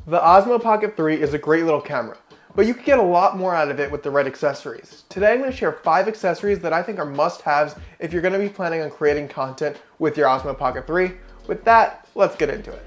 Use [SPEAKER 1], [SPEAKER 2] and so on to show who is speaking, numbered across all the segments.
[SPEAKER 1] The Osmo Pocket 3 is a great little camera, but you can get a lot more out of it with the right accessories. Today I'm going to share 5 accessories that I think are must-haves if you're going to be planning on creating content with your Osmo Pocket 3. With that, let's get into it.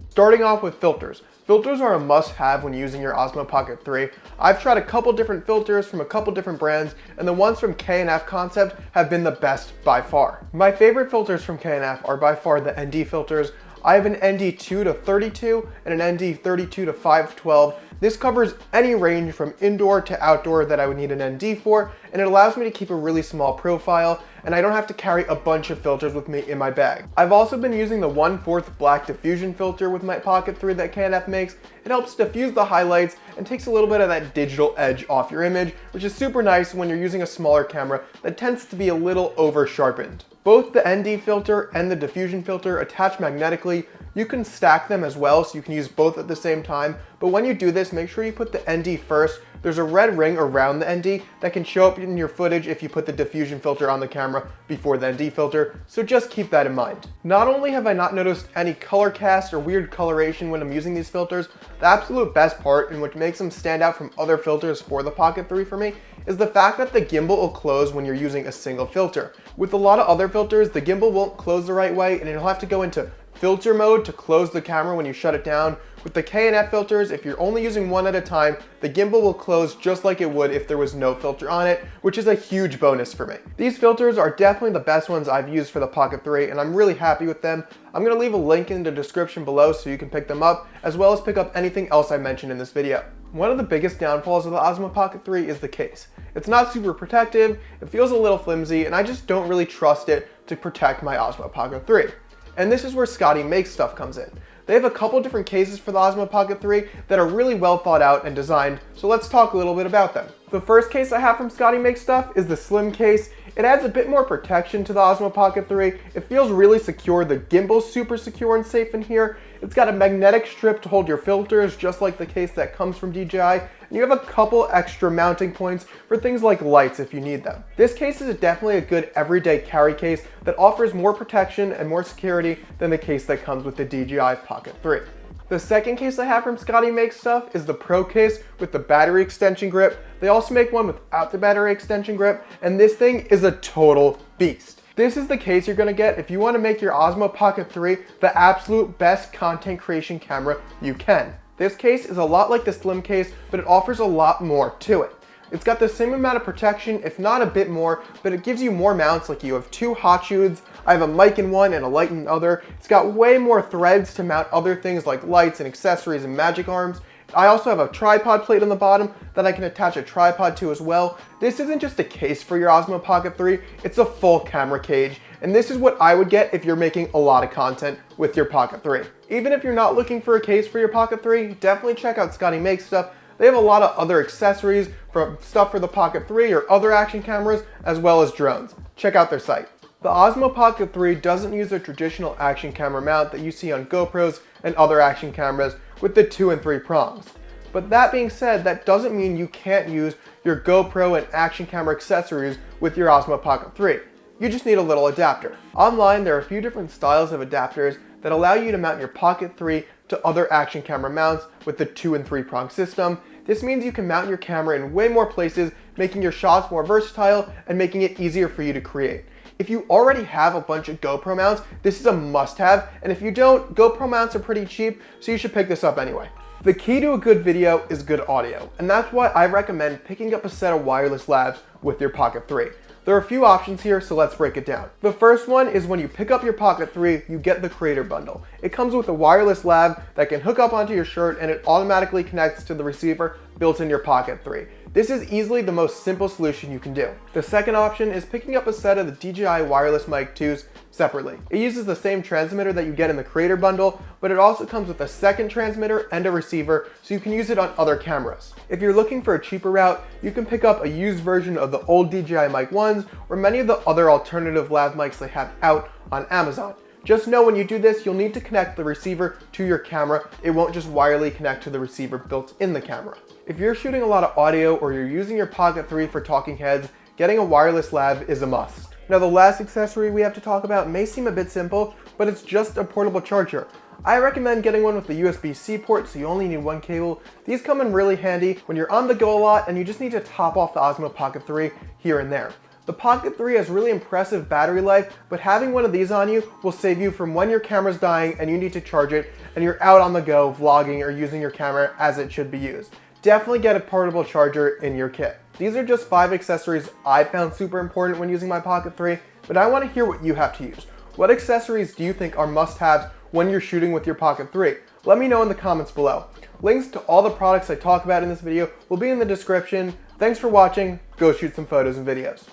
[SPEAKER 1] Starting off with filters. Filters are a must-have when using your Osmo Pocket 3. I've tried a couple different filters from a couple different brands, and the ones from K&F Concept have been the best by far. My favorite filters from K&F are by far the ND filters. I have an ND 2 to 32 and an ND 32 to 512. This covers any range from indoor to outdoor that I would need an ND for, and it allows me to keep a really small profile, and I don't have to carry a bunch of filters with me in my bag. I've also been using the 1/4 black diffusion filter with my Pocket 3 that K&F makes. It helps diffuse the highlights and takes a little bit of that digital edge off your image, which is super nice when you're using a smaller camera that tends to be a little over sharpened. Both the ND filter and the diffusion filter attach magnetically. You can stack them as well, so you can use both at the same time, but when you do this, make sure you put the ND first. There's a red ring around the ND that can show up in your footage if you put the diffusion filter on the camera before the ND filter, so just keep that in mind. Not only have I not noticed any color cast or weird coloration when I'm using these filters, the absolute best part, and which makes them stand out from other filters for the Pocket 3 for me, is the fact that the gimbal will close when you're using a single filter. With a lot of other filters, the gimbal won't close the right way, and it'll have to go into filter mode to close the camera when you shut it down. With the K&F filters, if you're only using one at a time, the gimbal will close just like it would if there was no filter on it, which is a huge bonus for me. These filters are definitely the best ones I've used for the Pocket 3, and I'm really happy with them. I'm going to leave a link in the description below so you can pick them up, as well as pick up anything else I mentioned in this video. One of the biggest downfalls of the Osmo Pocket 3 is the case. It's not super protective, it feels a little flimsy, and I just don't really trust it to protect my Osmo Pocket 3. And this is where Scotty Makes stuff comes in. They have a couple different cases for the Osmo Pocket 3 that are really well thought out and designed, so let's talk a little bit about them. The first case I have from Scotty Makes stuff is the slim case. It adds a bit more protection to the Osmo Pocket 3. It feels really secure. The gimbal's super secure and safe in here. It's got a magnetic strip to hold your filters, just like the case that comes from DJI, and you have a couple extra mounting points for things like lights if you need them. This case is definitely a good everyday carry case that offers more protection and more security than the case that comes with the DJI Pocket 3. The second case I have from Scotty Makes stuff is the Pro case with the battery extension grip. They also make one without the battery extension grip, and this thing is a total beast. This is the case you're going to get if you want to make your Osmo Pocket 3 the absolute best content creation camera you can. This case is a lot like the slim case, but it offers a lot more to it. It's got the same amount of protection, if not a bit more, but it gives you more mounts, like you have 2 hot shoes. I have a mic in one and a light in the other. It's got way more threads to mount other things like lights and accessories and magic arms. I also have a tripod plate on the bottom that I can attach a tripod to as well. This isn't just a case for your Osmo Pocket 3, it's a full camera cage, and this is what I would get if you're making a lot of content with your Pocket 3. Even if you're not looking for a case for your Pocket 3, definitely check out Scotty Makes stuff. They have a lot of other accessories, from stuff for the Pocket 3 or other action cameras, as well as drones. Check out their site. The Osmo Pocket 3 doesn't use a traditional action camera mount that you see on GoPros and other action cameras with the 2 and 3 prongs. But that being said, that doesn't mean you can't use your GoPro and action camera accessories with your Osmo Pocket 3. You just need a little adapter. Online, there are a few different styles of adapters that allow you to mount your Pocket 3 to other action camera mounts with the 2 and 3 prong system. This means you can mount your camera in way more places, making your shots more versatile and making it easier for you to create. If you already have a bunch of GoPro mounts, this is a must-have, and if you don't, GoPro mounts are pretty cheap, so you should pick this up anyway. The key to a good video is good audio, and that's why I recommend picking up a set of wireless lavs with your Pocket 3. There are a few options here, so let's break it down. The first one is when you pick up your Pocket 3, you get the Creator Bundle. It comes with a wireless lav that can hook up onto your shirt, and it automatically connects to the receiver built in your Pocket 3. This is easily the most simple solution you can do. The second option is picking up a set of the DJI wireless mic 2s separately. It uses the same transmitter that you get in the Creator Bundle, but it also comes with a second transmitter and a receiver, so you can use it on other cameras. If you're looking for a cheaper route, you can pick up a used version of the old DJI Mic 1s or many of the other alternative lav mics they have out on Amazon. Just know when you do this, you'll need to connect the receiver to your camera. It won't just wirely connect to the receiver built in the camera. If you're shooting a lot of audio or you're using your Pocket 3 for talking heads, getting a wireless lav is a must. Now the last accessory we have to talk about may seem a bit simple, but it's just a portable charger. I recommend getting one with the USB-C port, so you only need one cable. These come in really handy when you're on the go a lot and you just need to top off the Osmo Pocket 3 here and there. The Pocket 3 has really impressive battery life, but having one of these on you will save you from when your camera's dying and you need to charge it and you're out on the go vlogging or using your camera as it should be used. Definitely get a portable charger in your kit. These are just 5 accessories I found super important when using my Pocket 3, but I want to hear what you have to use. What accessories do you think are must-haves when you're shooting with your Pocket 3? Let me know in the comments below. Links to all the products I talk about in this video will be in the description. Thanks for watching. Go shoot some photos and videos.